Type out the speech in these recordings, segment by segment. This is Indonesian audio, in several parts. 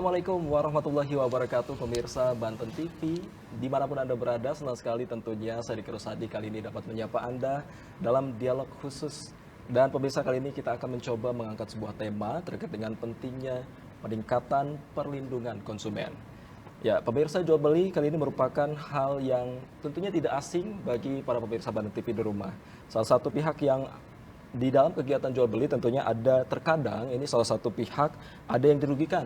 Assalamualaikum warahmatullahi wabarakatuh, pemirsa Banten TV. Dimanapun Anda berada, senang sekali tentunya saya Diki Rusadi kali ini dapat menyapa Anda dalam dialog khusus. Dan pemirsa, kali ini kita akan mencoba mengangkat sebuah tema terkait dengan pentingnya peningkatan perlindungan konsumen. Ya, pemirsa, jual beli kali ini merupakan hal yang tentunya tidak asing bagi para pemirsa Banten TV di rumah. Salah satu pihak yang di dalam kegiatan jual beli tentunya ada terkadang ini salah satu pihak ada yang dirugikan,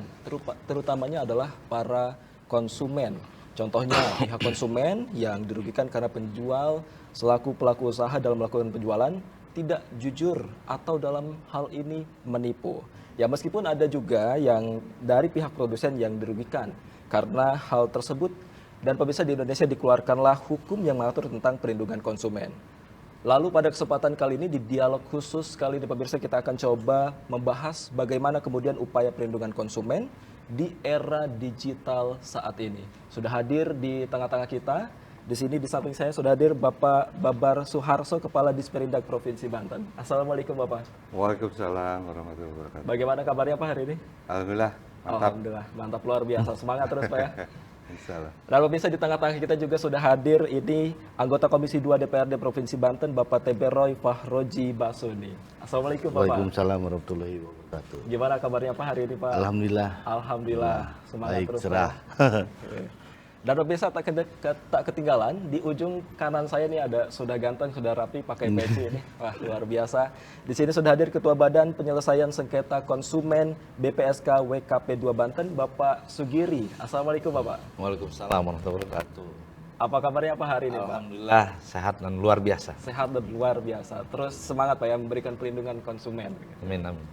terutamanya adalah para konsumen. Contohnya pihak konsumen yang dirugikan karena penjual selaku pelaku usaha dalam melakukan penjualan tidak jujur atau dalam hal ini menipu. Ya, meskipun ada juga yang dari pihak produsen yang dirugikan karena hal tersebut, dan pemirsa, di Indonesia dikeluarkanlah hukum yang mengatur tentang perlindungan konsumen. Lalu pada kesempatan kali ini di dialog khusus kali ini pemirsa kita akan coba membahas bagaimana kemudian upaya perlindungan konsumen di era digital saat ini. Sudah hadir di tengah-tengah kita. Di sini di samping saya sudah hadir Bapak Babar Suharso, Kepala Disperindak Provinsi Banten. Assalamualaikum Bapak. Waalaikumsalam warahmatullahi wabarakatuh. Bagaimana kabarnya Pak hari ini? Alhamdulillah, mantap. Alhamdulillah, mantap, luar biasa. Semangat terus Pak ya. Insyaallah. Dan pemirsa, di tengah-tengah kita juga sudah hadir ini anggota Komisi 2 DPRD Provinsi Banten, Bapak TB Roy Fahroji Basuni. Assalamualaikum Bapak. Waalaikumsalam warahmatullahi wabarakatuh. Gimana kabarnya Pak hari ini Pak? Alhamdulillah. Alhamdulillah. Semangat Baik, terus cerah. Pak. Dan pemirsa, tak ketinggalan di ujung kanan saya ini ada sudah ganteng, sudah rapi, pakai peci ini. Wah, luar biasa. Di sini sudah hadir Ketua Badan Penyelesaian Sengketa Konsumen BPSK WKP 2 Banten, Bapak Sugiri. Assalamualaikum Bapak. Waalaikumsalam warahmatullahi wabarakatuh. Apa kabarnya Pak hari ini Pak? Alhamdulillah sehat dan luar biasa. Sehat dan luar biasa. Terus semangat Pak ya memberikan perlindungan konsumen. Amin amin.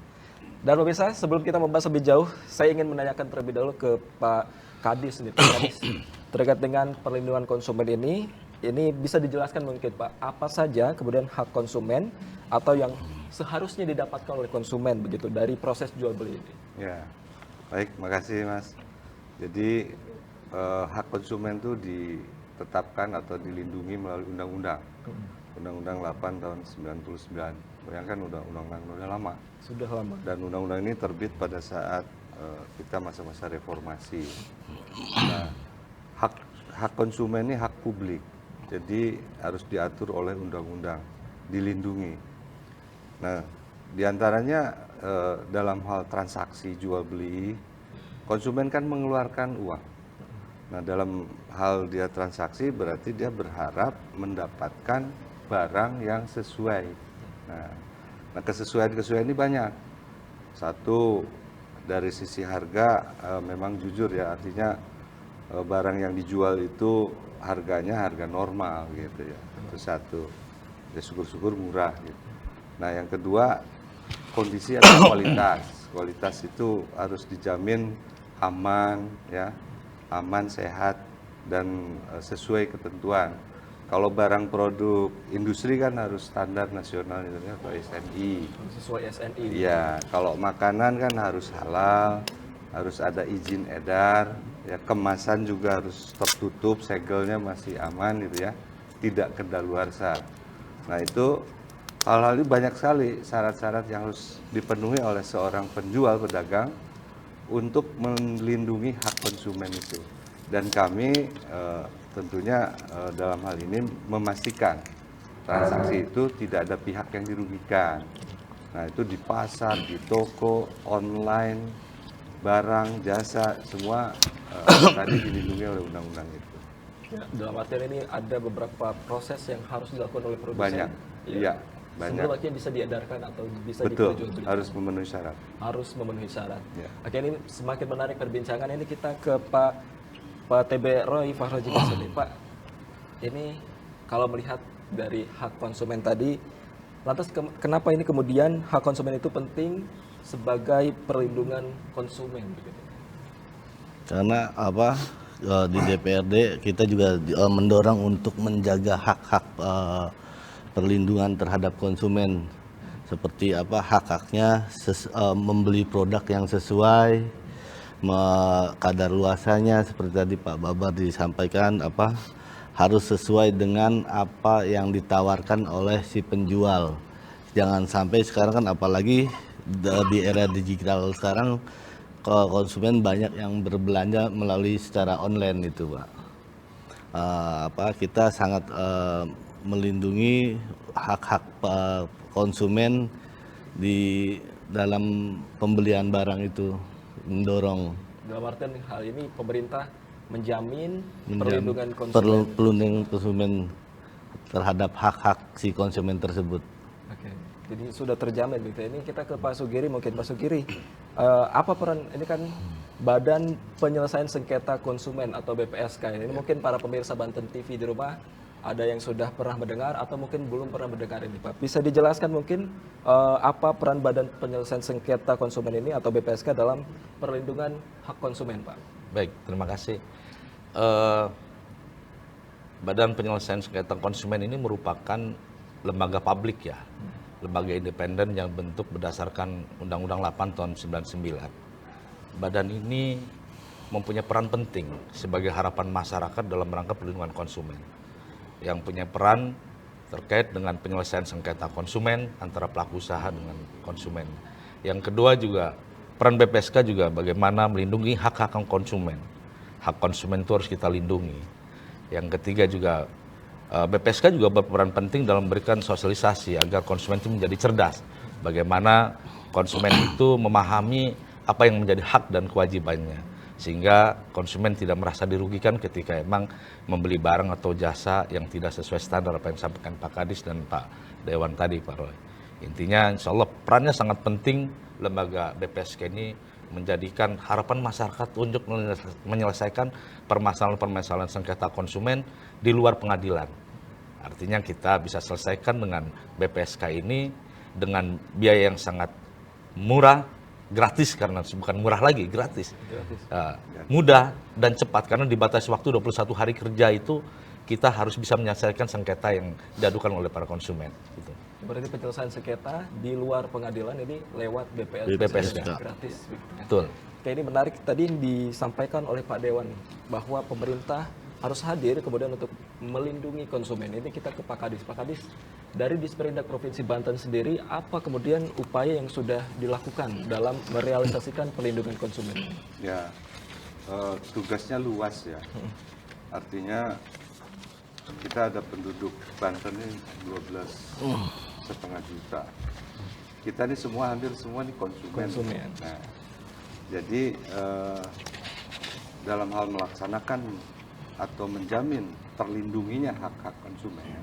Dan pemirsa, sebelum kita membahas lebih jauh, saya ingin menanyakan terlebih dahulu ke Pak Kadis nih, Pak Kadis. Terkait dengan perlindungan konsumen ini bisa dijelaskan mungkin Pak, apa saja kemudian hak konsumen atau yang seharusnya didapatkan oleh konsumen begitu dari proses jual beli ini? Ya, baik, makasih Mas. Jadi hak konsumen itu ditetapkan atau dilindungi melalui undang-undang. Undang-Undang 8 tahun 99. Bayangkan undang-undang udah lama. Sudah lama. Dan undang-undang ini terbit pada saat kita masa-masa reformasi. Nah, hak konsumen ini hak publik. Jadi harus diatur oleh undang-undang, dilindungi. Nah, diantaranya dalam hal transaksi jual beli, konsumen kan mengeluarkan uang. Nah, dalam hal dia transaksi berarti dia berharap mendapatkan barang yang sesuai. Nah, kesesuaian ini banyak. Satu, dari sisi harga memang jujur ya, artinya barang yang dijual itu harganya harga normal gitu ya. Itu satu. Ya syukur-syukur murah gitu. Nah, yang kedua, kondisi atau kualitas. Kualitas itu harus dijamin aman ya, aman, sehat dan sesuai ketentuan. Kalau barang produk industri kan harus standar nasional atau SNI. Sesuai SNI. Iya, kalau makanan kan harus halal, harus ada izin edar, ya kemasan juga harus tertutup, segelnya masih aman gitu ya, tidak kedaluarsa. Nah, itu hal-hal ini banyak sekali syarat-syarat yang harus dipenuhi oleh seorang penjual pedagang untuk melindungi hak konsumen itu. Dan kami tentunya dalam hal ini memastikan transaksi itu tidak ada pihak yang dirugikan. Nah, itu di pasar, di toko, online, barang, jasa, semua tadi dilindungi oleh undang-undang itu. Ya, dalam artian ini ada beberapa proses yang harus dilakukan oleh produsen. Banyak, iya, banyak. Sebelum akhirnya bisa diedarkan atau bisa Betul, diperjualbelikan. harus memenuhi syarat. Harus memenuhi syarat. Ya. Oke, ini semakin menarik perbincangan ini kita ke Pak TB Roy Fahroji Basuni. Pak, ini kalau melihat dari hak konsumen tadi, lantas kenapa ini kemudian hak konsumen itu penting sebagai perlindungan konsumen begitu? Karena di DPRD kita juga mendorong untuk menjaga hak-hak perlindungan terhadap konsumen, seperti hak-haknya membeli produk yang sesuai, kadar luasanya seperti tadi Pak Babar disampaikan harus sesuai dengan apa yang ditawarkan oleh si penjual. Jangan sampai sekarang kan apalagi di era digital sekarang konsumen banyak yang berbelanja melalui secara online itu, Pak. Kita sangat melindungi hak-hak konsumen di dalam pembelian barang itu, mendorong Dalam artian hal ini pemerintah menjamin perlindungan konsumen. perlindungan konsumen terhadap hak-hak si konsumen tersebut. Oke, jadi sudah terjamin gitu. Ini kita ke Pak Sugiri, mungkin Pak Sugiri, apa peran ini kan Badan Penyelesaian Sengketa Konsumen atau BPSK ini mungkin para pemirsa Banten TV di rumah ada yang sudah pernah mendengar atau mungkin belum pernah mendengar ini, Pak. Bisa dijelaskan mungkin apa peran Badan Penyelesaian Sengketa Konsumen ini atau BPSK dalam perlindungan hak konsumen, Pak? Baik, terima kasih. Badan Penyelesaian Sengketa Konsumen ini merupakan lembaga publik ya, lembaga independen yang bentuk berdasarkan Undang-Undang 8 tahun 99. Badan ini mempunyai peran penting sebagai harapan masyarakat dalam rangka perlindungan konsumen, yang punya peran terkait dengan penyelesaian sengketa konsumen antara pelaku usaha dengan konsumen. Yang kedua juga peran BPSK juga bagaimana melindungi hak-hak konsumen. Hak konsumen itu harus kita lindungi. Yang ketiga juga BPSK juga berperan penting dalam memberikan sosialisasi agar konsumen itu menjadi cerdas. Bagaimana konsumen itu memahami apa yang menjadi hak dan kewajibannya, sehingga konsumen tidak merasa dirugikan ketika emang membeli barang atau jasa yang tidak sesuai standar apa yang disampaikan Pak Kadis dan Pak Dewan tadi, Pak Roy. Intinya insya Allah perannya sangat penting lembaga BPSK ini menjadikan harapan masyarakat untuk menyelesaikan permasalahan-permasalahan sengketa konsumen di luar pengadilan. Artinya kita bisa selesaikan dengan BPSK ini dengan biaya yang sangat murah, gratis, karena bukan murah lagi, gratis. Mudah dan cepat karena dibatasi waktu 21 hari kerja itu kita harus bisa menyelesaikan sengketa yang diadukan oleh para konsumen. Gitu. Berarti penyelesaian sengketa di luar pengadilan ini lewat BPSK. Gratis. Betul. Oke, ini menarik tadi yang disampaikan oleh Pak Dewan bahwa pemerintah harus hadir kemudian untuk melindungi konsumen. Ini kita ke Pak Kadis. Pak Kadis, dari Disperindak Provinsi Banten sendiri, apa kemudian upaya yang sudah dilakukan dalam merealisasikan perlindungan konsumen? Ya, tugasnya luas ya. Artinya kita ada penduduk Banten ini 12,5 juta. Kita ini semua hampir semua ini konsumen. Nah, jadi dalam hal melaksanakan atau menjamin terlindunginya hak-hak konsumen,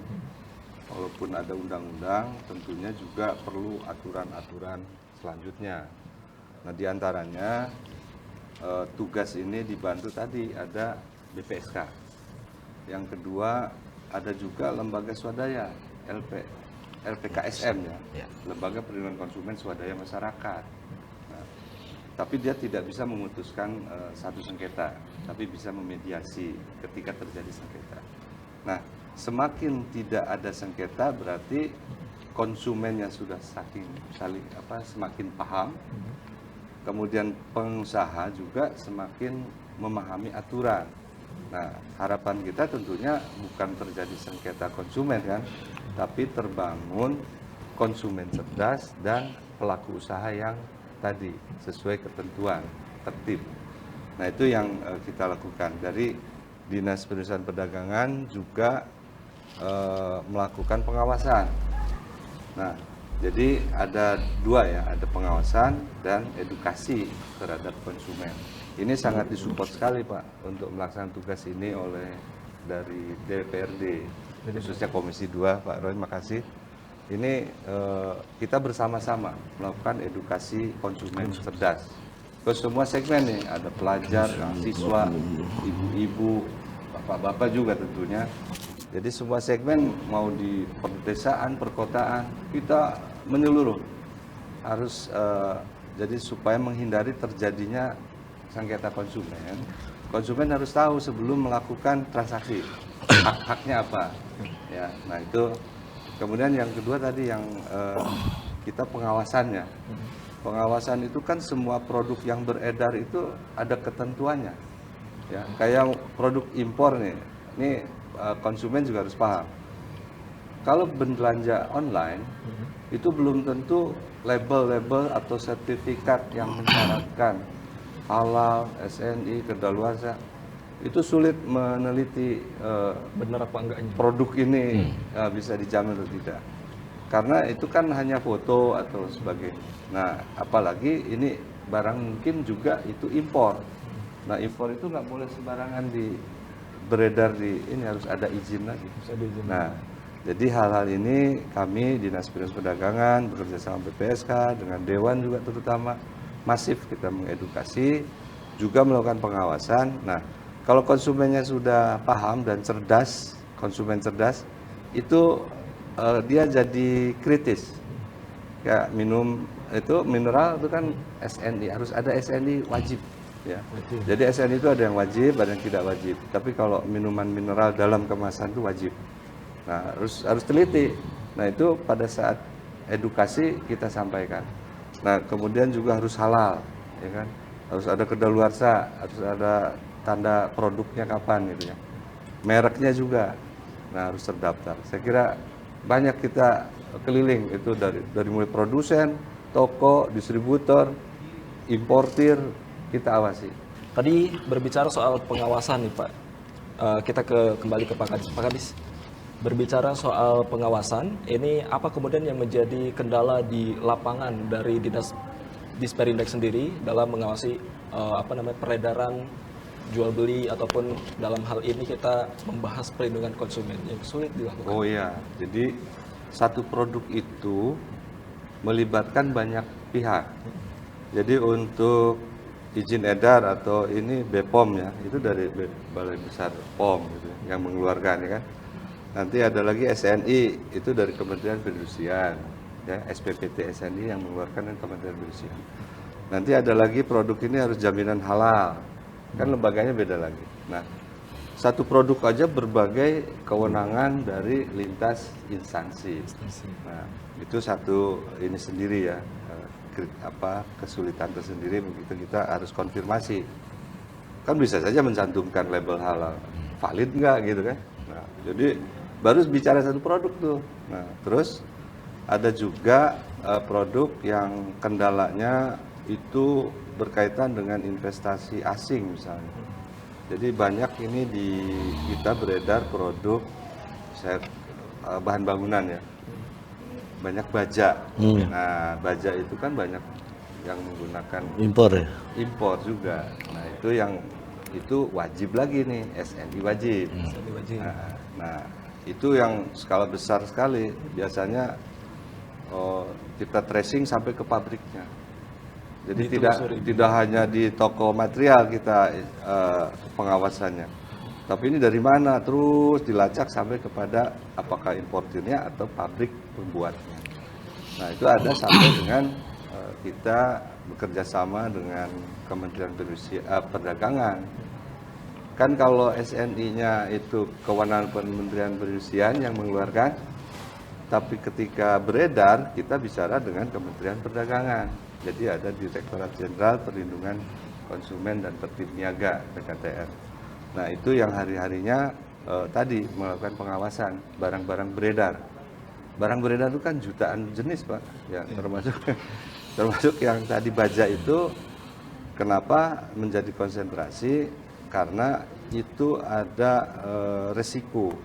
walaupun ada undang-undang, tentunya juga perlu aturan-aturan selanjutnya. Nah, diantaranya tugas ini dibantu tadi ada BPSK. Yang kedua ada juga lembaga swadaya LPKSM ya, Lembaga Perlindungan Konsumen Swadaya Masyarakat. Nah, tapi dia tidak bisa memutuskan satu sengketa, tapi bisa memediasi ketika terjadi sengketa. Nah, semakin tidak ada sengketa berarti konsumen yang sudah semakin paham, kemudian pengusaha juga semakin memahami aturan. Nah, harapan kita tentunya bukan terjadi sengketa konsumen kan, tapi terbangun konsumen cerdas dan pelaku usaha yang tadi sesuai ketentuan tertib. Nah, itu yang kita lakukan dari Dinas Perindustrian Perdagangan juga melakukan pengawasan. Nah, jadi ada dua ya, ada pengawasan dan edukasi terhadap konsumen. Ini sangat disupport sekali Pak untuk melaksanakan tugas ini oleh dari DPRD, khususnya Komisi 2, Pak Roy, makasih. Ini kita bersama-sama melakukan edukasi konsumen cerdas ke semua segmen nih, ada pelajar, siswa, ibu-ibu, bapak-bapak juga tentunya. Jadi semua segmen mau di pedesaan, perkotaan, kita menyeluruh harus jadi supaya menghindari terjadinya sengketa konsumen. Konsumen harus tahu sebelum melakukan transaksi hak-haknya apa. Ya, nah itu. Kemudian yang kedua tadi yang kita pengawasannya. Pengawasan itu kan semua produk yang beredar itu ada ketentuannya. Ya, kayak produk impor nih. Ini konsumen juga harus paham. Kalau belanja online itu belum tentu label-label atau sertifikat yang mensyaratkan halal, SNI, kedaluarsa, itu sulit meneliti Benar apa enggaknya? produk ini bisa dijamin atau tidak. Karena itu kan hanya foto atau sebagainya. Nah, apalagi ini barang mungkin juga itu impor. Nah, impor itu nggak boleh sembarangan beredar ini, harus ada izin lagi. Bisa diizinin. Nah, jadi hal-hal ini kami Dinas Perdagangan bekerja sama BPSK dengan Dewan juga terutama masif kita mengedukasi, juga melakukan pengawasan. Nah, kalau konsumennya sudah paham dan cerdas, konsumen cerdas, itu dia jadi kritis. Kayak minum itu mineral itu kan SNI, harus ada SNI wajib. Ya. Jadi SNI itu ada yang wajib, ada yang tidak wajib. Tapi kalau minuman mineral dalam kemasan itu wajib. Nah, harus teliti. Nah, itu pada saat edukasi kita sampaikan. Nah, kemudian juga harus halal, ya kan? Harus ada kedaluarsa, harus ada tanda produknya kapan gitu ya. Mereknya juga. Nah, harus terdaftar. Saya kira banyak kita keliling itu dari mulai produsen, toko, distributor, importir, kita awasi. Tadi berbicara soal pengawasan nih Pak. Kita kembali ke Pak Kadis. Pak Kadis, berbicara soal pengawasan, ini apa kemudian yang menjadi kendala di lapangan dari Dinas Disperindak sendiri dalam mengawasi peredaran jual beli ataupun dalam hal ini kita membahas perlindungan konsumen yang sulit dilakukan. Oh iya, jadi satu produk itu melibatkan banyak pihak. Jadi untuk izin edar atau ini BPOM ya, itu dari Balai Besar POM gitu, yang mengeluarkan ya kan. Nanti ada lagi SNI, itu dari Kementerian Perindustrian, ya SPPT SNI yang mengeluarkan dari Kementerian Perindustrian. Nanti ada lagi produk ini harus jaminan halal, kan lembaganya beda lagi. Nah, satu produk aja berbagai kewenangan dari lintas instansi. Nah, itu satu ini sendiri ya, kesulitan tersendiri begitu kita harus konfirmasi. Kan bisa saja mencantumkan label halal, valid nggak gitu kan? Nah, jadi baru bicara satu produk tuh. Nah, terus ada juga produk yang kendalanya itu berkaitan dengan investasi asing misalnya. Jadi banyak ini kita beredar produk bahan bangunan ya. Banyak baja. Nah, baja itu kan banyak yang menggunakan Impor ya? impor juga. Nah, itu wajib lagi nih, SNI wajib. SNI wajib. Nah, itu yang skala besar sekali. Biasanya kita tracing sampai ke pabriknya. Jadi tidak hanya di toko material kita pengawasannya. Tapi ini dari mana? Terus dilacak sampai kepada apakah importirnya atau pabrik pembuatnya. Nah, itu ada sampai dengan kita bekerja sama dengan Kementerian Perdagangan. Kan kalau SNI-nya itu kewenangan Kementerian Perindustrian yang mengeluarkan, tapi ketika beredar kita bicara dengan Kementerian Perdagangan. Jadi ada Direktorat Jenderal Perlindungan Konsumen dan Tertib Niaga (PKTN). Nah, itu yang hari-harinya tadi melakukan pengawasan barang-barang beredar. Barang beredar itu kan jutaan jenis, Pak. Ya, termasuk yang tadi baja itu. Kenapa menjadi konsentrasi? Karena itu ada resiko.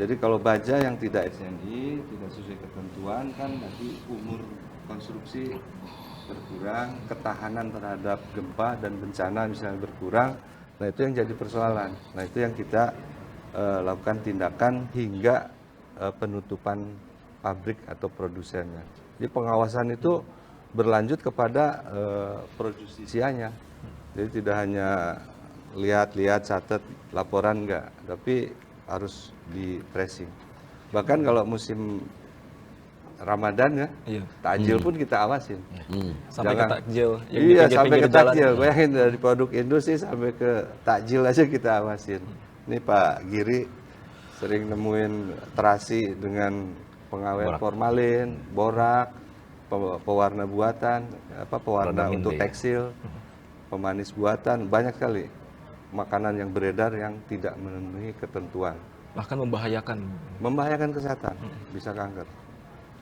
Jadi kalau baja yang tidak SNI, tidak sesuai ketentuan, kan nanti umur konstruksi berkurang, ketahanan terhadap gempa dan bencana misalnya berkurang. Nah, itu yang jadi persoalan. Nah, itu yang kita lakukan tindakan hingga penutupan pabrik atau produsennya. Jadi pengawasan itu berlanjut kepada projustisianya. Jadi tidak hanya lihat-lihat, catat, laporan enggak, tapi harus di tracing. Bahkan kalau musim Ramadan ya, Iya. takjil pun kita awasin. Sampai ke takjil. yang Iya, di sampai ke pinggir-pinggir jalan. takjil. Bayangin dari produk industri sampai ke takjil aja kita awasin. Ini Pak Giri sering nemuin terasi dengan pengawet formalin, borak, pewarna buatan, pewarna untuk tekstil, pemanis buatan, banyak sekali makanan yang beredar yang tidak memenuhi ketentuan. Bahkan membahayakan. Membahayakan kesehatan, bisa kanker.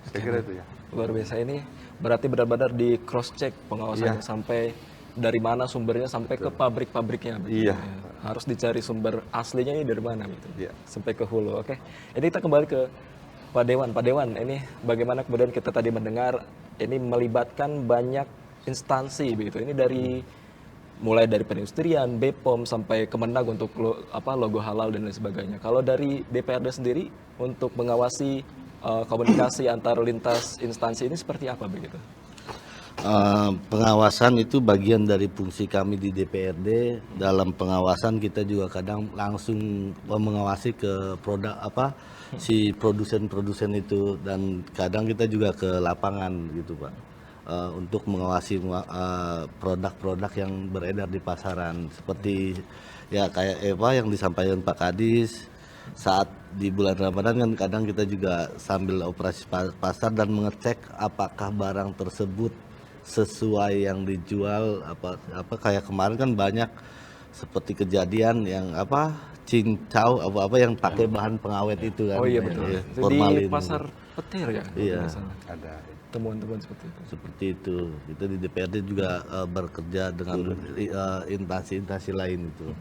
Saya kira itu ya. Luar biasa ini berarti benar-benar di cross check pengawasannya sampai dari mana sumbernya sampai ke pabrik-pabriknya. Begitu. Iya. Ya. Harus dicari sumber aslinya ini dari mana gitu. Iya. Sampai ke hulu. Oke. Ini kita kembali ke Pak Dewan. Pak Dewan, ini bagaimana kemudian kita tadi mendengar ini melibatkan banyak instansi begitu. Ini dari mulai dari perindustrian, BPOM sampai Kemenag untuk logo halal dan lain sebagainya. Kalau dari DPRD sendiri untuk mengawasi komunikasi antar lintas instansi ini seperti apa begitu? Pengawasan itu bagian dari fungsi kami di DPRD. Dalam pengawasan kita juga kadang langsung mengawasi ke produk si produsen-produsen itu, dan kadang kita juga ke lapangan gitu Pak, untuk mengawasi produk-produk yang beredar di pasaran seperti ya kayak yang disampaikan Pak Kadis. Saat di bulan Ramadan kan kadang kita juga sambil operasi pasar dan mengecek apakah barang tersebut sesuai yang dijual, apa kayak kemarin kan banyak seperti kejadian yang cincau apa yang pakai bahan pengawet itu kan. Oh iya betul. Ya, Itu formalin. di pasar petir ya. Iya. Ada. Temuan-temuan seperti itu. Seperti itu. Kita di DPRD juga bekerja dengan instansi-instansi lain itu.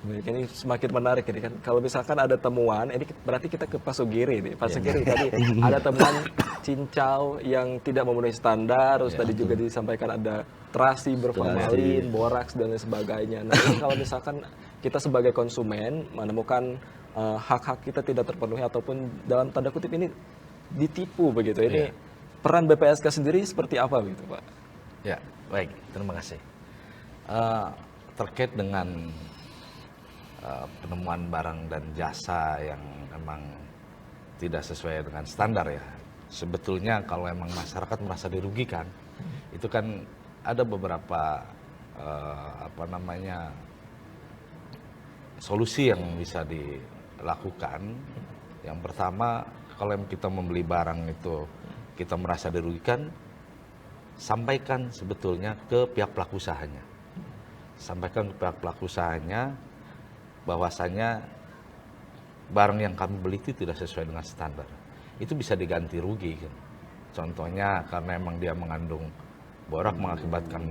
Baik, ini semakin menarik ini kan. Kalau misalkan ada temuan, ini berarti kita ke Pak Sugiri nih. Pak Sugiri tadi ada temuan cincau yang tidak memenuhi standar, terus tadi juga disampaikan ada terasi berformalin, boraks dan lain sebagainya. Nah, ini kalau misalkan kita sebagai konsumen menemukan hak-hak kita tidak terpenuhi ataupun dalam tanda kutip ini ditipu begitu. Ini peran BPSK sendiri seperti apa begitu, Pak? Ya, baik, terima kasih. Terkait dengan penemuan barang dan jasa yang memang tidak sesuai dengan standar ya. Sebetulnya kalau memang masyarakat merasa dirugikan, itu kan ada beberapa solusi yang bisa dilakukan. Yang pertama, kalau kita membeli barang itu kita merasa dirugikan, sampaikan sebetulnya ke pihak pelaku usahanya. Sampaikan ke pihak pelaku usahanya bahwasanya barang yang kami beli itu tidak sesuai dengan standar. Itu bisa diganti rugi kan. Contohnya karena emang dia mengandung borak mengakibatkan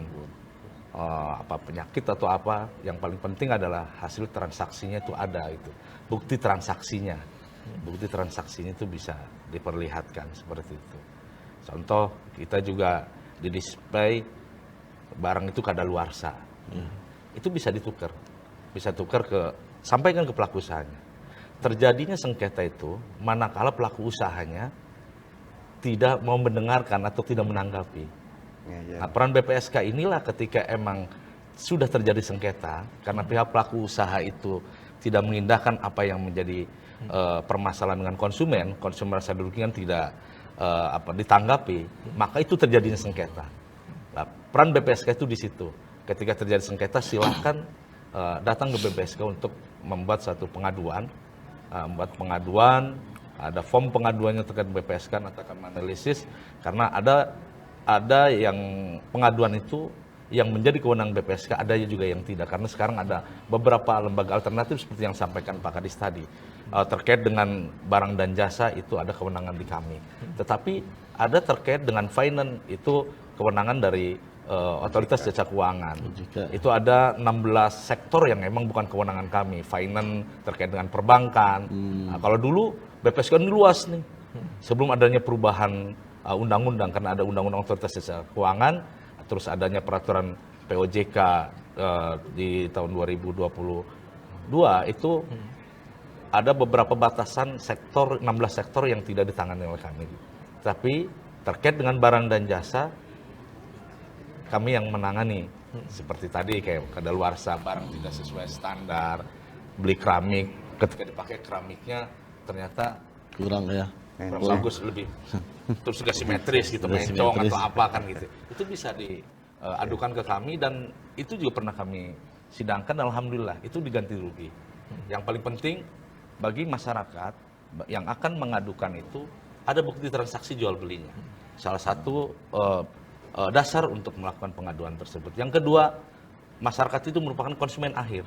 penyakit atau apa, yang paling penting adalah hasil transaksinya itu ada itu. Bukti transaksinya. Bukti transaksinya itu bisa diperlihatkan seperti itu. Contoh, kita juga di display barang itu kadaluarsa. Itu bisa ditukar. Bisa tukar sampaikan ke pelaku usahanya. Terjadinya sengketa itu manakala pelaku usahanya tidak mau mendengarkan atau tidak menanggapi. Nah, peran BPSK inilah ketika emang sudah terjadi sengketa karena pihak pelaku usaha itu tidak mengindahkan apa yang menjadi permasalahan dengan konsumen merasa dirugikan tidak ditanggapi, maka itu terjadinya sengketa. Nah, peran BPSK itu di situ. Ketika terjadi sengketa silahkan datang ke BPSK untuk membuat satu pengaduan, ada form pengaduannya terkait BPSK, nanti akan menganalisis karena ada yang pengaduan itu yang menjadi kewenangan BPSK, ada juga yang tidak karena sekarang ada beberapa lembaga alternatif seperti yang sampaikan Pak Kadis tadi terkait dengan barang dan jasa itu ada kewenangan di kami, tetapi ada terkait dengan finance itu kewenangan dari Otoritas Jasa Keuangan. Itu ada 16 sektor yang memang bukan kewenangan kami. Finance terkait dengan perbankan. Nah, kalau dulu BPSK ini luas nih. Sebelum adanya perubahan undang-undang, karena ada undang-undang Otoritas Jasa Keuangan, terus adanya peraturan POJK di tahun 2022 itu ada beberapa batasan sektor, 16 sektor yang tidak ditangani oleh kami. Tapi terkait dengan barang dan jasa kami yang menangani, seperti tadi kayak kadaluarsa, barang tidak sesuai standar, beli keramik, ketika dipakai keramiknya ternyata Kurang bagus, lebih terus juga simetris gitu, mencong atau apa kan gitu. Itu bisa diadukan ke kami dan itu juga pernah kami sidangkan, alhamdulillah itu diganti rugi. Yang paling penting bagi masyarakat yang akan mengadukan itu ada bukti transaksi jual belinya. Salah satu dasar untuk melakukan pengaduan tersebut. Yang kedua, masyarakat itu merupakan konsumen akhir.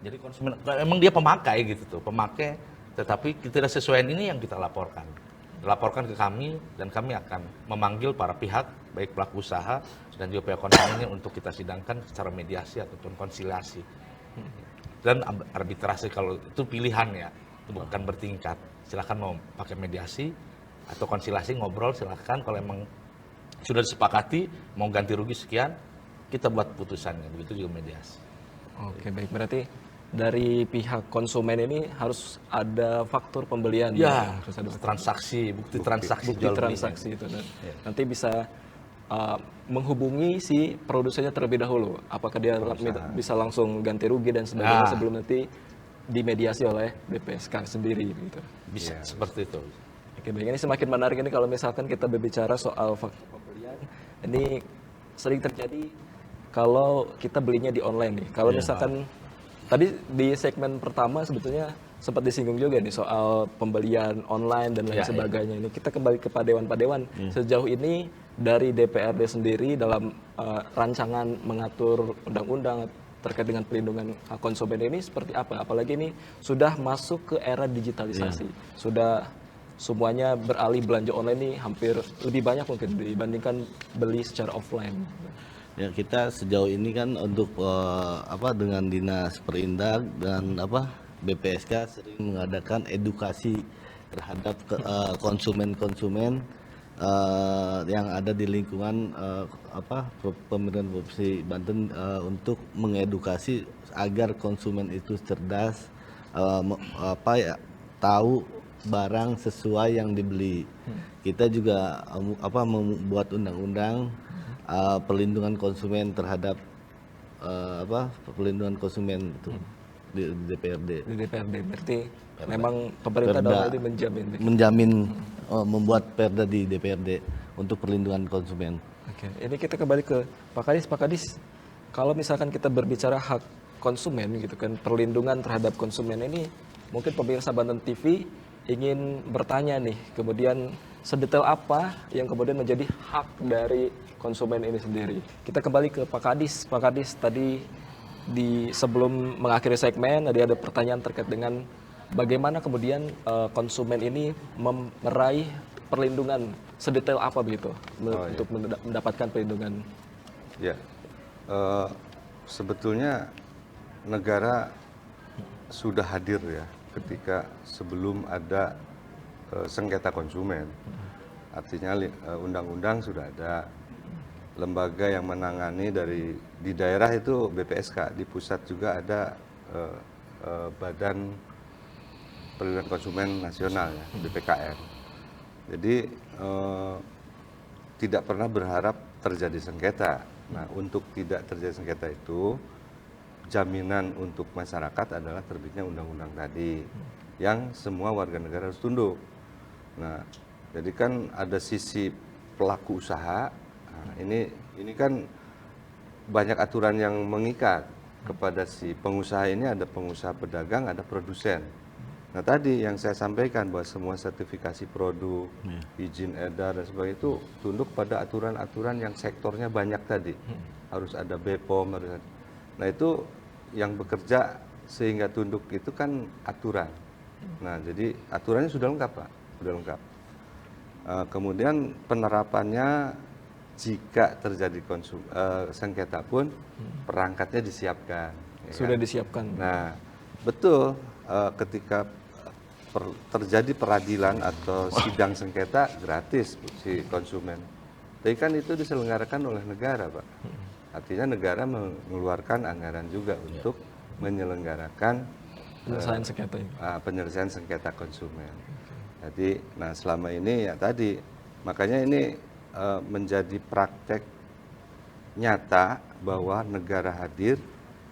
Jadi konsumen, emang dia pemakai gitu tuh, pemakai, tetapi tidak sesuai ini yang kita laporkan. Laporkan ke kami dan kami akan memanggil para pihak baik pelaku usaha dan juga pihak konsumen ini untuk kita sidangkan secara mediasi ataupun konsiliasi. Dan arbitrase kalau itu pilihan ya, itu bukan bertingkat. Silakan mau pakai mediasi atau konsiliasi, ngobrol silakan. Kalau emang sudah disepakati mau ganti rugi sekian, kita buat putusannya. Begitu juga mediasi. Oke, baik. Berarti dari pihak konsumen ini harus ada faktur pembelian. Ya, harus ada transaksi, bukti transaksi bukti jual belinya. transaksi itu. Dan nanti bisa menghubungi si produsennya terlebih dahulu. Apakah dia bisa langsung ganti rugi dan sebagainya sebelum nanti dimediasi oleh BPSK sendiri gitu. Bisa seperti itu. Oke, baik. Ini semakin menarik ini kalau misalkan kita berbicara soal faktur pembelian. Ini sering terjadi kalau kita belinya di online nih. Kalau misalkan tadi di segmen pertama sebetulnya sempat disinggung juga nih soal pembelian online dan lain sebagainya. Ini kita kembali ke Pak Dewan. Pak Dewan, sejauh ini dari DPRD sendiri dalam rancangan mengatur undang-undang terkait dengan pelindungan hak konsumen ini seperti apa? Apalagi ini sudah masuk ke era digitalisasi. Sudah semuanya beralih belanja online ini hampir lebih banyak mungkin dibandingkan beli secara offline. Ya, kita sejauh ini kan untuk dengan Dinas Perindak dan BPSK sering mengadakan edukasi terhadap konsumen-konsumen yang ada di lingkungan pemerintahan Provinsi Banten untuk mengedukasi agar konsumen itu cerdas, tahu barang sesuai yang dibeli. Kita juga membuat undang-undang perlindungan konsumen terhadap perlindungan konsumen itu di DPRD. Di DPRD berarti memang pemerintah dalam hal ini menjamin membuat perda di DPRD untuk perlindungan konsumen. Oke, ini kita kembali ke Pak Kadis. Pak Kadis, kalau misalkan kita berbicara hak konsumen gitu kan, perlindungan terhadap konsumen ini, mungkin pemirsa Banten TV ingin bertanya nih, kemudian sedetail apa yang kemudian menjadi hak dari konsumen ini sendiri. Kita kembali ke Pak Kadis. Pak Kadis, tadi sebelum mengakhiri segmen, tadi ada pertanyaan terkait dengan bagaimana kemudian konsumen ini meraih perlindungan sedetail apa begitu untuk mendapatkan perlindungan. Ya, sebetulnya negara sudah hadir ya ketika sebelum ada sengketa konsumen. Artinya undang-undang sudah ada, lembaga yang menangani di daerah itu BPSK, di pusat juga ada Badan Perlindungan Konsumen Nasional ya, BPKN. Jadi tidak pernah berharap terjadi sengketa. Nah, untuk tidak terjadi sengketa itu, jaminan untuk masyarakat adalah terbitnya undang-undang tadi, yang semua warga negara harus tunduk. Nah, jadi kan ada sisi pelaku usaha. Nah, ini kan banyak aturan yang mengikat kepada si pengusaha ini, ada pengusaha pedagang, ada produsen. Nah, tadi yang saya sampaikan bahwa semua sertifikasi produk, izin edar dan sebagainya itu tunduk pada aturan-aturan yang sektornya banyak tadi. Harus ada BPOM, nah itu yang bekerja sehingga tunduk itu kan aturan. Nah, jadi aturannya sudah lengkap, Pak, sudah lengkap. Kemudian penerapannya jika terjadi sengketa pun perangkatnya disiapkan. Sudah disiapkan. Nah, betul, ketika terjadi peradilan atau sidang sengketa gratis si konsumen. Tapi kan itu diselenggarakan oleh negara, Pak. Artinya negara mengeluarkan anggaran juga untuk menyelenggarakan penyelesaian sengketa konsumen. Jadi, nah selama ini ya tadi, makanya ini menjadi praktek nyata bahwa negara hadir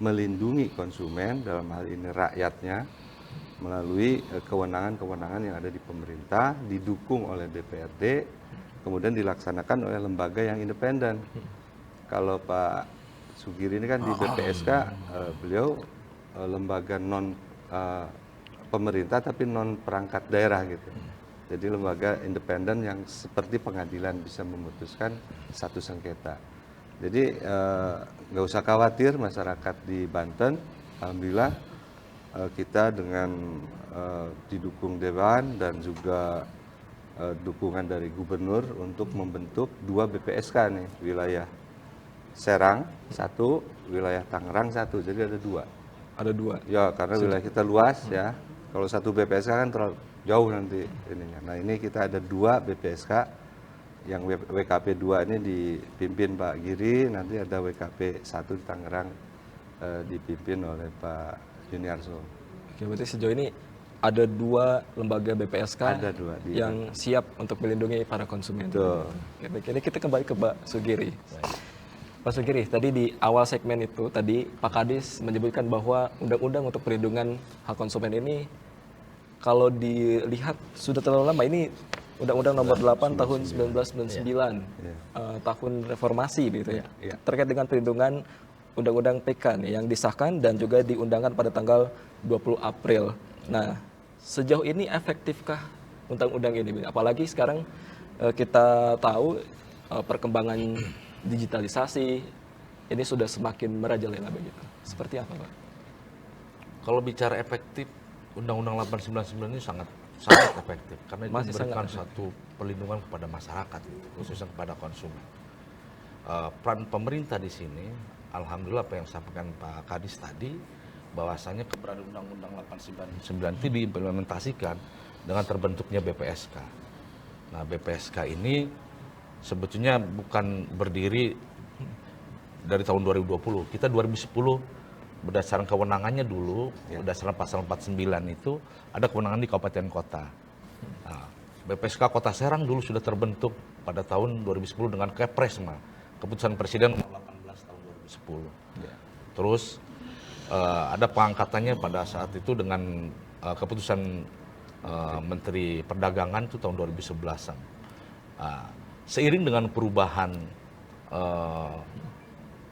melindungi konsumen, dalam hal ini rakyatnya, melalui kewenangan-kewenangan yang ada di pemerintah, didukung oleh DPRD, kemudian dilaksanakan oleh lembaga yang independen. Kalau Pak Sugiri ini kan di BPSK, beliau lembaga non pemerintah tapi non perangkat daerah gitu. Jadi lembaga independen yang seperti pengadilan bisa memutuskan satu sengketa. Jadi nggak usah khawatir masyarakat di Banten, alhamdulillah kita dengan didukung Dewan dan juga dukungan dari gubernur untuk membentuk 2 BPSK nih, wilayah Serang 1, wilayah Tangerang 1, jadi ada 2. Ada 2. Ya, karena wilayah kita luas ya. Kalau 1 BPSK kan terlalu jauh nanti ininya. Nah, ini kita ada 2 BPSK, yang WKP 2 ini dipimpin Pak Giri, nanti ada WKP 1 di Tangerang dipimpin oleh Pak Juniarso. Oke, berarti sejauh ini ada 2 lembaga BPSK Ada 2 yang siap untuk melindungi para konsumen. Betul. Oke, baik. Ini kita kembali ke Pak Sugiri. Pak Sugiri, tadi di awal segmen itu, tadi Pak Kadis menyebutkan bahwa undang-undang untuk perlindungan hak konsumen ini, kalau dilihat sudah terlalu lama. Ini Undang-Undang Nomor 8 Tahun 1999, tahun reformasi gitu ya. Iya. Terkait dengan perlindungan Undang-Undang PK nih, yang disahkan dan juga diundangkan pada tanggal 20 April. Nah, sejauh ini efektifkah undang-undang ini? Apalagi sekarang kita tahu perkembangan digitalisasi ini sudah semakin merajalela begitu. Seperti apa, Pak? Kalau bicara efektif, Undang-Undang 899 ini sangat efektif karena itu Masih memberikan sangat satu perlindungan kepada masyarakat, khususnya kepada konsumen. Peran pemerintah di sini, alhamdulillah apa yang disampaikan Pak Kadis tadi, bahwasanya keberadaan Undang-Undang 899 itu diimplementasikan dengan terbentuknya BPSK. Nah, BPSK ini sebetulnya bukan berdiri dari tahun 2020. Kita 2010 berdasarkan kewenangannya dulu, berdasarkan pasal 49 itu ada kewenangan di kabupaten kota. Nah, BPSK Kota Serang dulu sudah terbentuk pada tahun 2010 dengan Kepres, keputusan Presiden nomor 18 tahun 2010. Terus ada pengangkatannya pada saat itu dengan keputusan Menteri Perdagangan itu tahun 2011-an. Seiring dengan perubahan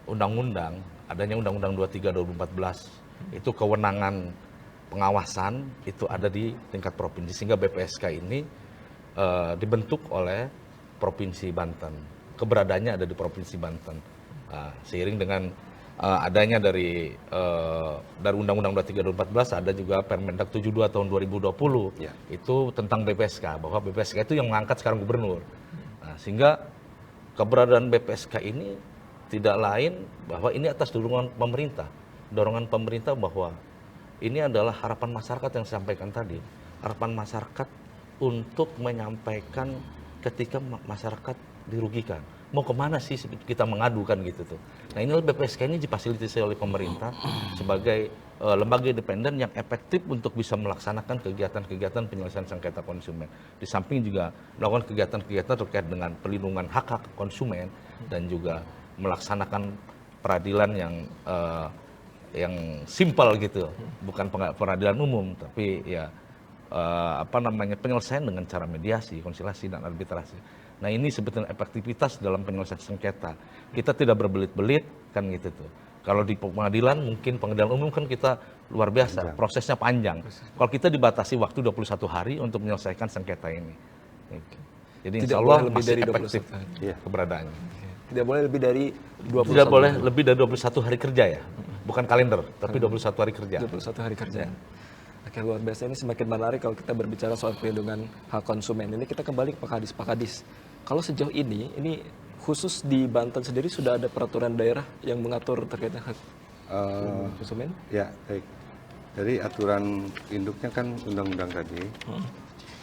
undang-undang, adanya Undang-Undang 23 2014, itu kewenangan pengawasan itu ada di tingkat provinsi, sehingga BPSK ini dibentuk oleh Provinsi Banten. Keberadaannya ada di Provinsi Banten. Seiring dengan adanya dari Undang-Undang 23 2014, ada juga Permendag 72 tahun 2020, itu tentang BPSK, bahwa BPSK itu yang mengangkat sekarang gubernur. Nah, sehingga keberadaan BPSK ini tidak lain bahwa ini atas dorongan pemerintah bahwa ini adalah harapan masyarakat yang disampaikan tadi, harapan masyarakat untuk menyampaikan ketika masyarakat dirugikan. Mau kemana sih kita mengadukan gitu tuh. Nah, inilah BPSK ini difasilitasi oleh pemerintah sebagai lembaga independen yang efektif untuk bisa melaksanakan kegiatan-kegiatan penyelesaian sengketa konsumen. Di samping juga melakukan kegiatan-kegiatan terkait dengan perlindungan hak-hak konsumen dan juga melaksanakan peradilan yang simpel gitu, bukan peradilan umum, tapi ya penyelesaian dengan cara mediasi, konsilasi dan arbitrasi. Nah, ini sebetulnya efektivitas dalam penyelesaian sengketa. Kita tidak berbelit-belit kan gitu tuh. Kalau di pengadilan mungkin pengadilan umum kan kita luar biasa, prosesnya panjang. Kalau kita dibatasi waktu 21 hari untuk menyelesaikan sengketa ini. Jadi insya Allah lebih masih dari efektif 21 hari. keberadaannya. Tidak boleh lebih dari 21 Tidak boleh lebih dari 21 hari kerja ya. Bukan kalender, tapi 21 hari kerja. 21 hari kerja. Oke, luar biasa. Ini semakin menarik kalau kita berbicara soal perlindungan hak konsumen. Ini kita kembali ke Pak Kadis. Pak Kadis, kalau sejauh ini khusus di Banten sendiri sudah ada peraturan daerah yang mengatur terkait hak konsumen? Ya, baik. Dari aturan induknya kan undang-undang tadi.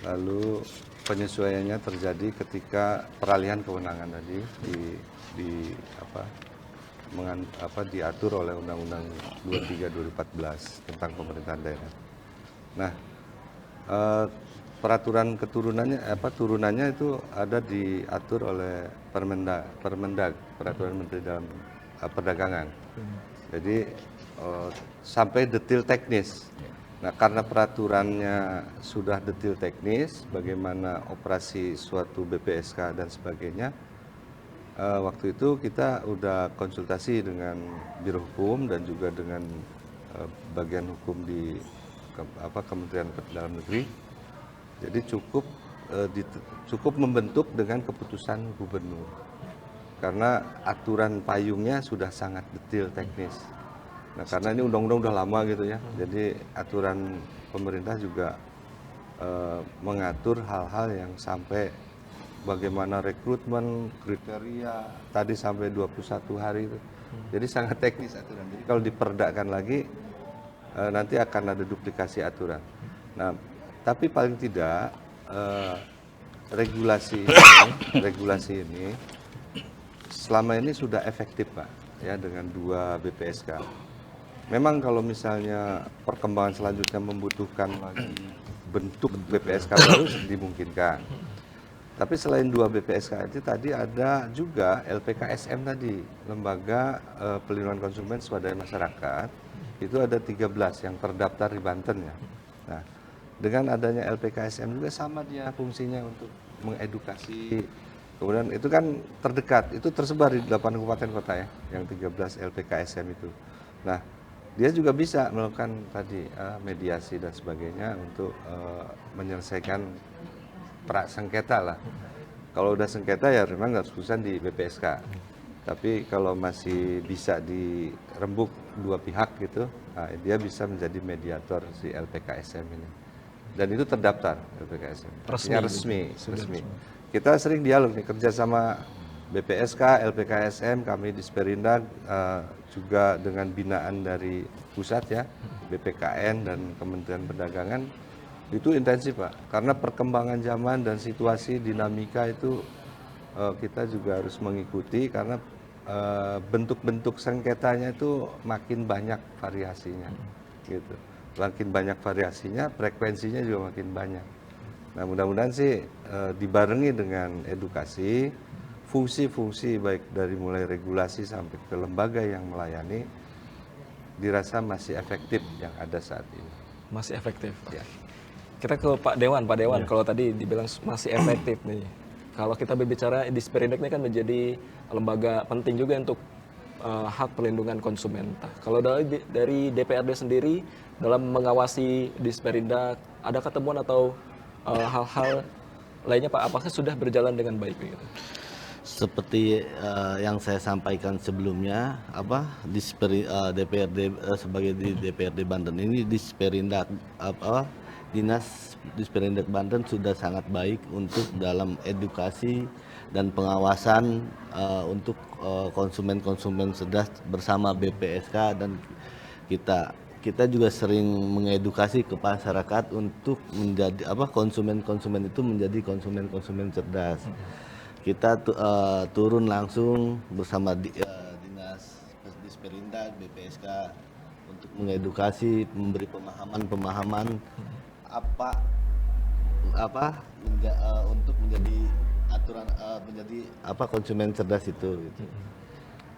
Lalu penyesuaiannya terjadi ketika peralihan kewenangan tadi diatur oleh Undang-Undang 23 2014 tentang pemerintahan daerah. Nah, peraturan turunannya itu ada diatur oleh Permendag, Peraturan Menteri dalam Perdagangan. Jadi sampai detail teknis. Nah, karena peraturannya sudah detail teknis, bagaimana operasi suatu BPSK dan sebagainya, waktu itu kita udah konsultasi dengan Biro Hukum dan juga dengan bagian hukum di Kementerian Dalam Negeri. Jadi cukup membentuk dengan keputusan gubernur, karena aturan payungnya sudah sangat detail teknis. Nah, karena ini undang-undang udah lama gitu ya, jadi aturan pemerintah juga mengatur hal-hal yang sampai bagaimana rekrutmen, kriteria, tadi sampai 21 hari itu. Jadi sangat teknis aturan. Jadi kalau diperdakan lagi, nanti akan ada duplikasi aturan. Nah, tapi paling tidak regulasi ini selama ini sudah efektif, Pak, ya, dengan 2 BPSK. Memang kalau misalnya perkembangan selanjutnya membutuhkan lagi bentuk BPSK baru dimungkinkan. Tapi selain 2 BPSK itu tadi ada juga LPKSM tadi, Lembaga Pelindungan Konsumen Swadaya Masyarakat. Itu ada 13 yang terdaftar di Banten ya. Nah, dengan adanya LPKSM juga sama dia fungsinya untuk mengedukasi. Kemudian itu kan terdekat, itu tersebar di 8 kabupaten kota ya, yang 13 LPKSM itu. Nah, dia juga bisa melakukan tadi mediasi dan sebagainya untuk menyelesaikan sengketa lah. Kalau udah sengketa ya memang harus urusan di BPSK. Tapi kalau masih bisa dirembuk 2 pihak gitu, nah, dia bisa menjadi mediator si LPKSM ini. Dan itu terdaftar LPKSM. Resmi. Kita sering dialog nih kerjasama BPSK, LPKSM, kami di Sperindag juga dengan binaan dari pusat ya, BPKN dan Kementerian Perdagangan. Itu intensif, Pak, karena perkembangan zaman dan situasi dinamika itu kita juga harus mengikuti karena bentuk-bentuk sengketanya itu makin banyak variasinya, gitu. Makin banyak variasinya, frekuensinya juga makin banyak. Nah, mudah-mudahan sih dibarengi dengan edukasi, fungsi-fungsi baik dari mulai regulasi sampai ke lembaga yang melayani, dirasa masih efektif yang ada saat ini. Masih efektif. Ya. Kita ke Pak Dewan. Kalau tadi dibilang masih efektif nih. Kalau kita berbicara di Sperindag ini kan menjadi lembaga penting juga untuk hak perlindungan konsumen. Kalau dari DPRD sendiri dalam mengawasi di Sperindag, ada ketemuan atau hal-hal lainnya, Pak? Apakah sudah berjalan dengan baik? Gitu? Seperti yang saya sampaikan sebelumnya, di DPRD sebagai di DPRD Banten ini di Sperindag Dinas Disperindak Banten sudah sangat baik untuk dalam edukasi dan pengawasan untuk konsumen-konsumen cerdas bersama BPSK, dan kita juga sering mengedukasi ke masyarakat untuk menjadi konsumen-konsumen itu menjadi konsumen-konsumen cerdas. Kita turun langsung bersama Dinas Disperindak BPSK untuk mengedukasi, memberi pemahaman untuk menjadi aturan menjadi konsumen cerdas itu gitu.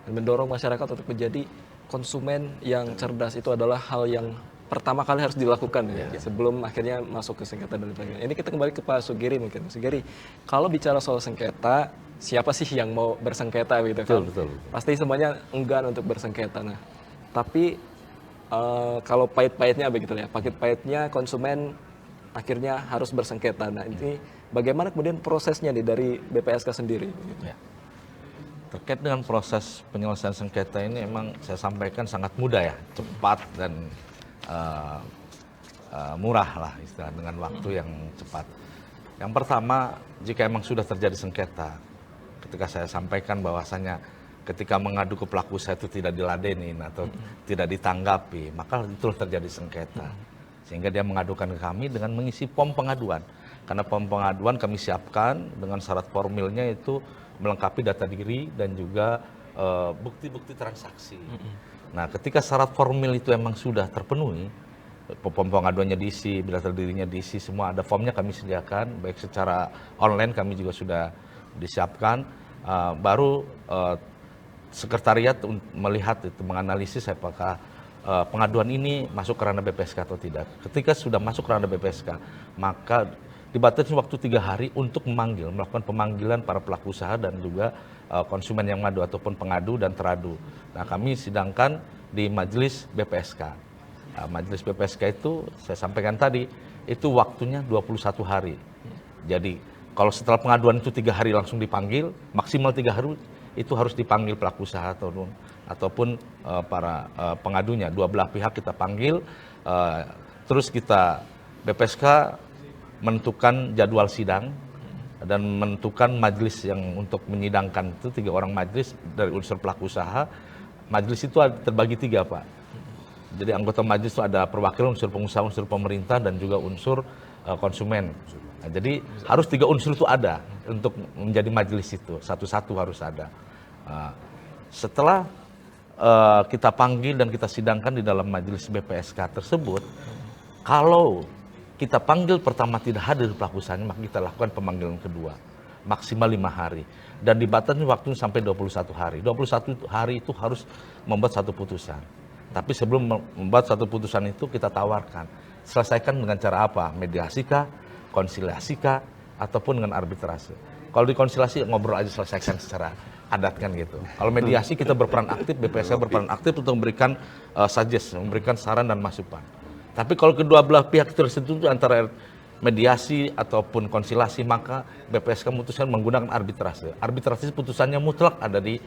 Dan mendorong masyarakat untuk menjadi konsumen yang cerdas itu adalah hal yang pertama kali harus dilakukan ya, sebelum akhirnya masuk ke sengketa dan sebagainya. Ini kita kembali ke Pak Sugiri mungkin. Sugiri, kalau bicara soal sengketa, siapa sih yang mau bersengketa gitu kan? Betul. Pasti semuanya enggan untuk bersengketa. Nah, tapi kalau pahit-pahitnya begitu ya, pahit-pahitnya konsumen akhirnya harus bersengketa. Nah, ini bagaimana kemudian prosesnya nih dari BPSK sendiri? Gitu. Ya. Terkait dengan proses penyelesaian sengketa ini emang saya sampaikan sangat mudah ya, cepat dan murah lah istilah, dengan waktu yang cepat. Yang pertama, jika emang sudah terjadi sengketa, ketika saya sampaikan bahwasanya ketika mengadu ke pelaku usaha itu tidak diladenin atau tidak ditanggapi, maka itu terjadi sengketa. Sehingga dia mengadukan ke kami dengan mengisi pom pengaduan. Karena pom pengaduan kami siapkan dengan syarat formilnya itu melengkapi data diri dan juga bukti-bukti transaksi. Nah, ketika syarat formil itu emang sudah terpenuhi, pom pengaduannya diisi, data dirinya diisi, semua ada formnya kami sediakan, baik secara online kami juga sudah disiapkan, baru sekretariat melihat itu, menganalisis apakah pengaduan ini masuk ke ranah BPSK atau tidak. Ketika sudah masuk ke ranah BPSK, maka dibatasi waktu 3 hari untuk melakukan pemanggilan para pelaku usaha dan juga konsumen yang mengadu ataupun pengadu dan teradu. Nah, kami sidangkan di majelis BPSK. Nah, majelis BPSK itu saya sampaikan tadi, itu waktunya 21 hari. Jadi kalau setelah pengaduan itu 3 hari langsung dipanggil, maksimal 3 hari itu harus dipanggil pelaku usaha ataupun para pengadunya. Dua belah pihak kita panggil, terus kita BPSK menentukan jadwal sidang dan menentukan majelis yang untuk menyidangkan itu 3 orang majelis dari unsur pelaku usaha. Majelis itu terbagi 3, Pak. Jadi anggota majelis itu ada perwakilan unsur pengusaha, unsur pemerintah, dan juga unsur konsumen. Nah, jadi harus 3 unsur itu ada untuk menjadi majelis itu, satu-satu harus ada. Setelah kita panggil dan kita sidangkan di dalam majelis BPSK tersebut, kalau kita panggil pertama tidak hadir pelaku usahanya, maka kita lakukan pemanggilan kedua maksimal 5 hari dan dibatasi waktunya sampai 21 hari. 21 hari itu harus membuat satu putusan. Tapi sebelum membuat satu putusan itu kita tawarkan, selesaikan dengan cara apa? Mediasikah, konsiliasikah, ataupun dengan arbitrase. Kalau dikonsiliasi ngobrol aja, selesaikan secara adat kan gitu. Kalau mediasi kita berperan aktif, BPSK berperan aktif untuk memberikan memberikan saran dan masukan. Tapi kalau kedua belah pihak tertentu antara mediasi ataupun konsilasi, maka BPSK memutuskan menggunakan arbitrase. Arbitrase putusannya mutlak ada di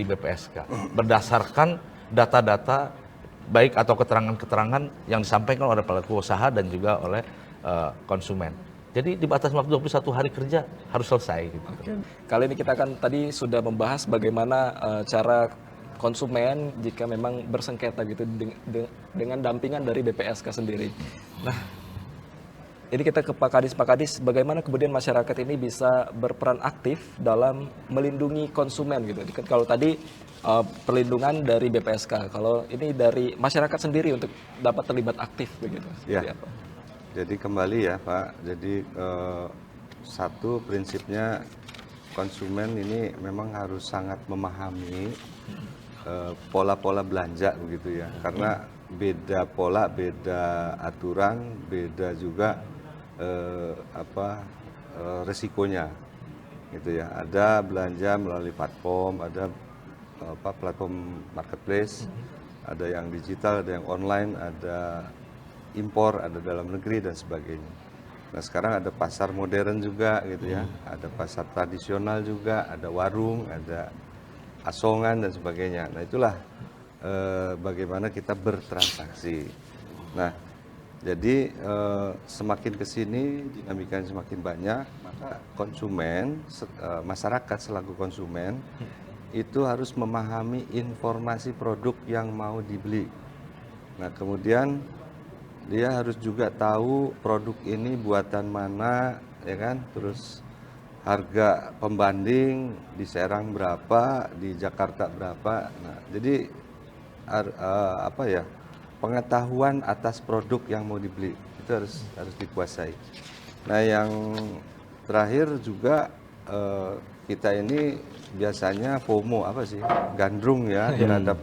BPSK berdasarkan data-data baik atau keterangan-keterangan yang disampaikan oleh pelaku usaha dan juga oleh konsumen. Jadi di batas waktu 21 hari kerja harus selesai gitu. Kali ini kita akan tadi sudah membahas bagaimana cara konsumen jika memang bersengketa gitu dengan dampingan dari BPSK sendiri. Nah, ini kita ke Pak Kadis, bagaimana kemudian masyarakat ini bisa berperan aktif dalam melindungi konsumen gitu. Kan kalau tadi perlindungan dari BPSK, kalau ini dari masyarakat sendiri untuk dapat terlibat aktif begitu. Ya. Apa? Jadi kembali ya Pak, jadi satu prinsipnya konsumen ini memang harus sangat memahami pola-pola belanja begitu ya, karena beda pola, beda aturan, beda juga resikonya gitu ya. Ada belanja melalui platform, ada platform marketplace, ada yang digital, ada yang online, ada impor, ada dalam negeri dan sebagainya. Nah sekarang ada pasar modern juga gitu ya, ada pasar tradisional juga, ada warung, ada asongan dan sebagainya. Nah itulah bagaimana kita bertransaksi. Nah jadi semakin kesini dinamikanya semakin banyak, maka konsumen, masyarakat selaku konsumen itu harus memahami informasi produk yang mau dibeli. Nah kemudian dia harus juga tahu produk ini buatan mana, ya kan? Terus harga pembanding di Serang berapa, di Jakarta berapa. Nah, jadi pengetahuan atas produk yang mau dibeli itu harus dikuasai. Nah, yang terakhir juga kita ini biasanya FOMO gandrung ya terhadap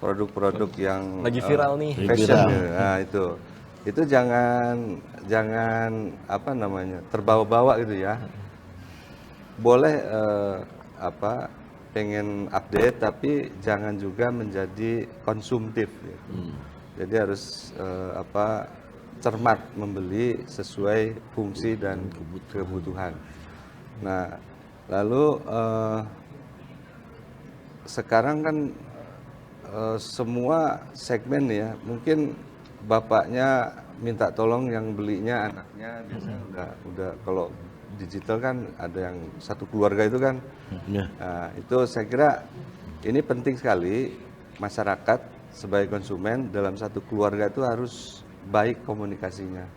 produk-produk yang lagi viral nih, fashion. Nah, itu jangan terbawa-bawa gitu ya. Boleh pengen update tapi jangan juga menjadi konsumtif ya. Jadi harus cermat membeli sesuai fungsi dan kebutuhan. Nah lalu sekarang kan semua segmen ya, mungkin bapaknya minta tolong yang belinya anaknya, biasanya udah kalau digital kan ada yang satu keluarga itu kan. Nah, itu saya kira ini penting sekali masyarakat sebagai konsumen dalam satu keluarga itu harus baik komunikasinya.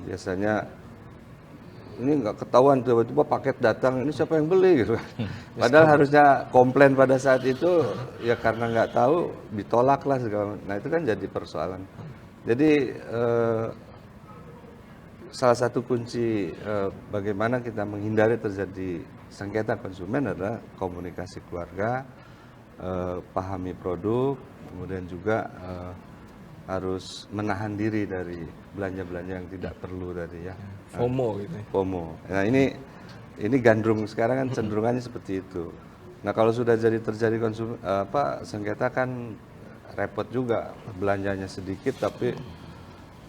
Biasanya ini nggak ketahuan tiba-tiba paket datang, ini siapa yang beli gitu. Padahal harusnya komplain pada saat itu ya karena nggak tahu ditolak lah segala. Nah itu kan jadi persoalan. Jadi salah satu kunci bagaimana kita menghindari terjadi sengketa konsumen adalah komunikasi keluarga, pahami produk, kemudian juga harus menahan diri dari belanja-belanja yang tidak perlu tadi ya. FOMO gitu. FOMO. Nah ini gandrung sekarang kan cenderungannya seperti itu. Nah kalau sudah terjadi sengketa kan repot juga, belanjanya sedikit tapi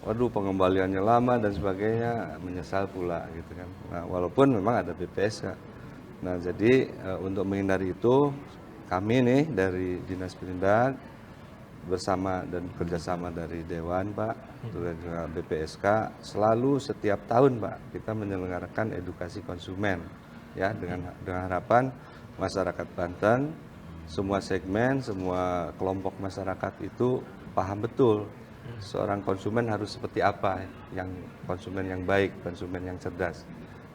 waduh pengembaliannya lama dan sebagainya, menyesal pula gitu kan. Nah walaupun memang ada BPSK. Nah jadi untuk menghindari itu kami nih dari Dinas Perindak bersama dan kerjasama dari Dewan, Pak, dan juga BPSK, selalu setiap tahun, Pak, kita menyelenggarakan edukasi konsumen, ya, dengan harapan masyarakat Banten, semua segmen, semua kelompok masyarakat itu paham betul seorang konsumen harus seperti apa, yang konsumen yang baik, konsumen yang cerdas.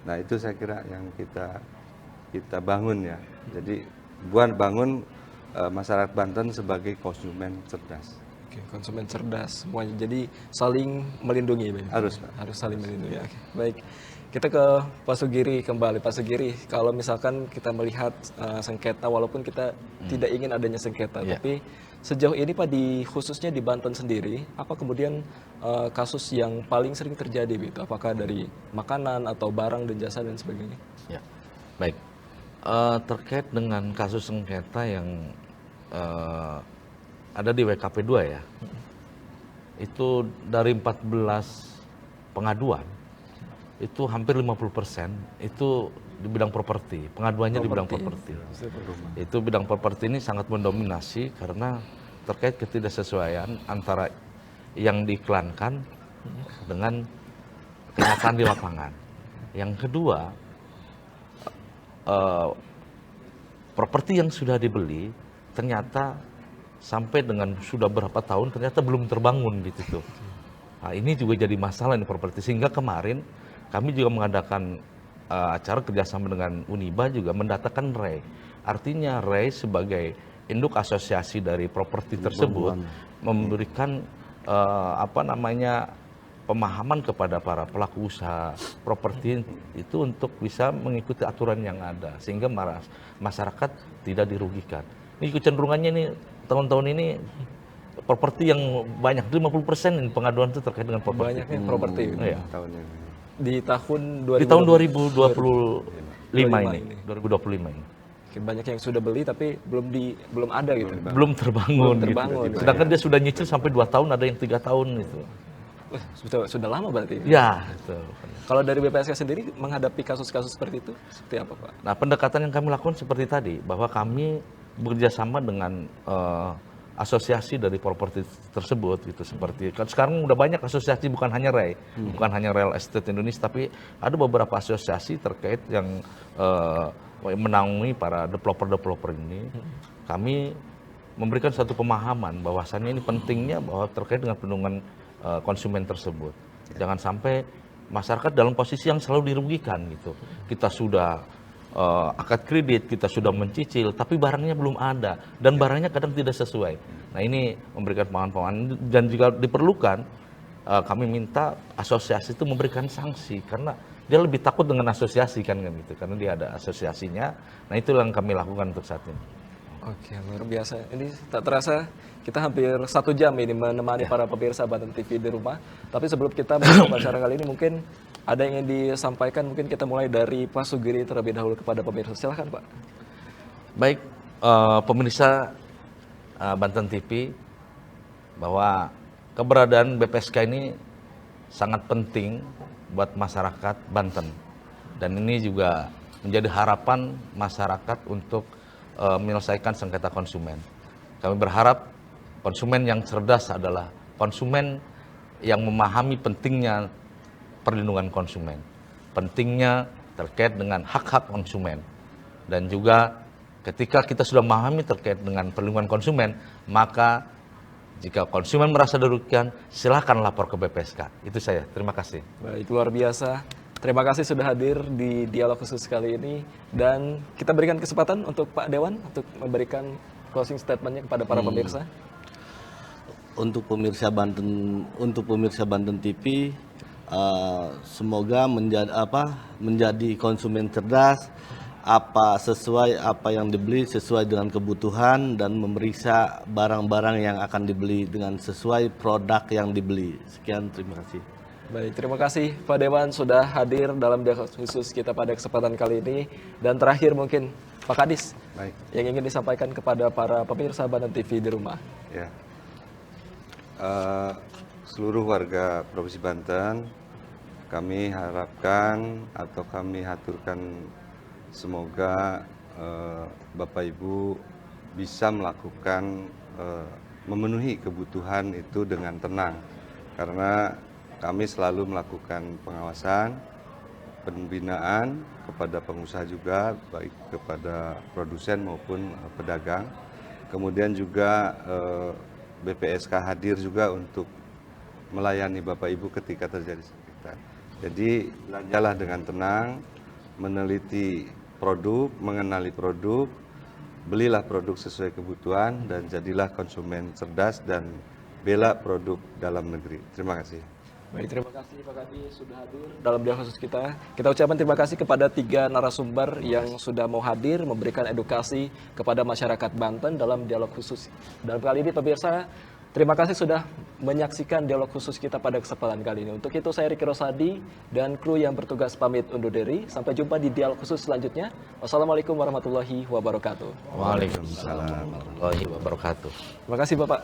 Nah, itu saya kira yang kita bangun, ya. Jadi bangun masyarakat Banten sebagai konsumen cerdas. Oke, konsumen cerdas semuanya. Jadi saling melindungi, Pak. Harus, Pak. Harus saling melindungi. Oke, baik. Kita ke Pak Sugiri kembali. Pak Sugiri, kalau misalkan kita melihat sengketa, walaupun kita tidak ingin adanya sengketa, tapi sejauh ini Pak, khususnya di Banten sendiri, apa kemudian kasus yang paling sering terjadi, gitu? Apakah dari makanan atau barang dan jasa dan sebagainya? Ya, baik. Terkait dengan kasus sengketa yang ada di WKP 2, ya, itu dari 14 pengaduan, itu hampir 50% itu di bidang properti, pengaduannya di bidang properti. Itu bidang properti ini sangat mendominasi karena terkait ketidaksesuaian antara yang diiklankan dengan kenyataan di lapangan. Yang kedua, properti yang sudah dibeli ternyata sampai dengan sudah berapa tahun ternyata belum terbangun gitu tuh. Nah, ini juga jadi masalah di properti, sehingga kemarin kami juga mengadakan acara kerjasama dengan Uniba juga mendatakan REI. Artinya REI sebagai induk asosiasi dari properti tersebut memberikan pemahaman kepada para pelaku usaha properti itu untuk bisa mengikuti aturan yang ada sehingga masyarakat tidak dirugikan. Ini kecenderungannya nih tahun-tahun ini properti yang banyak 50% pengaduan itu terkait dengan properti. Banyaknya properti. Iya. Tahun ini. Di tahun 2025 ini. 2025 ini. Oke, banyak yang sudah beli tapi belum ada gitu. Belum terbangun. Belum terbangun. Gitu. Sedangkan dia sudah nyicil sampai 2 tahun, ada yang 3 tahun gitu. Wah, sudah lama berarti. Ya, itu. Kalau dari BPSK sendiri menghadapi kasus-kasus seperti itu seperti apa, Pak? Nah, pendekatan yang kami lakukan seperti tadi, bahwa kami bekerjasama dengan asosiasi dari properti tersebut gitu, seperti kan sekarang udah banyak asosiasi, bukan hanya REI, bukan hanya Real Estate Indonesia, tapi ada beberapa asosiasi terkait yang menaungi para developer ini. Kami memberikan satu pemahaman bahwasannya ini pentingnya bahwa terkait dengan perlindungan konsumen tersebut. Jangan sampai masyarakat dalam posisi yang selalu dirugikan gitu. Kita sudah akad kredit, kita sudah mencicil, tapi barangnya belum ada dan barangnya kadang tidak sesuai. Nah, ini memberikan pemahaman dan jika diperlukan kami minta asosiasi itu memberikan sanksi karena dia lebih takut dengan asosiasi kan gitu, karena dia ada asosiasinya. Nah, itu yang kami lakukan untuk saat ini. Oke, luar biasa. Ini tak terasa kita hampir 1 jam ini menemani para pemirsa Banten TV di rumah. Tapi sebelum kita menutup acara kali ini, mungkin ada yang ingin disampaikan. Mungkin kita mulai dari Pak Sugiri terlebih dahulu kepada pemirsa. Silahkan, Pak. Baik, pemirsa Banten TV, bahwa keberadaan BPSK ini sangat penting buat masyarakat Banten. Dan ini juga menjadi harapan masyarakat untuk menyelesaikan sengketa konsumen. Kami berharap konsumen yang cerdas adalah konsumen yang memahami pentingnya perlindungan konsumen, pentingnya terkait dengan hak-hak konsumen, dan juga ketika kita sudah memahami terkait dengan perlindungan konsumen, maka jika konsumen merasa dirugikan, silakan lapor ke BPSK. Itu saya. Terima kasih. Baik, luar biasa. Terima kasih sudah hadir di dialog khusus kali ini, dan kita berikan kesempatan untuk Pak Dewan untuk memberikan closing statementnya kepada para pemirsa. Untuk pemirsa Banten TV, semoga menjadi konsumen cerdas, sesuai apa yang dibeli sesuai dengan kebutuhan, dan memeriksa barang-barang yang akan dibeli dengan sesuai produk yang dibeli. Sekian, terima kasih. Baik, terima kasih Pak Dewan sudah hadir dalam dialog khusus kita pada kesempatan kali ini. Dan terakhir mungkin Pak Kadis, Baik. yang ingin disampaikan kepada para pemirsa Banten TV di rumah. Ya. Seluruh warga Provinsi Banten, kami harapkan atau kami haturkan semoga Bapak Ibu bisa melakukan memenuhi kebutuhan itu dengan tenang. Karena kami selalu melakukan pengawasan, pembinaan kepada pengusaha juga, baik kepada produsen maupun pedagang. Kemudian juga BPSK hadir juga untuk melayani Bapak Ibu ketika terjadi sengketa. Jadi belanjalah dengan tenang, meneliti produk, mengenali produk, belilah produk sesuai kebutuhan, dan jadilah konsumen cerdas dan bela produk dalam negeri. Terima kasih. Baik, terima kasih Pak Kadi sudah hadir dalam dialog khusus kita. Kita ucapkan terima kasih kepada 3 narasumber yang sudah mau hadir memberikan edukasi kepada masyarakat Banten dalam dialog khusus. Dan kali ini pemirsa, terima kasih sudah menyaksikan dialog khusus kita pada kesempatan kali ini. Untuk itu saya Riki Rosadi dan kru yang bertugas pamit undur diri. Sampai jumpa di dialog khusus selanjutnya. Wassalamualaikum warahmatullahi wabarakatuh. Waalaikumsalam warahmatullahi wabarakatuh. Terima kasih Bapak.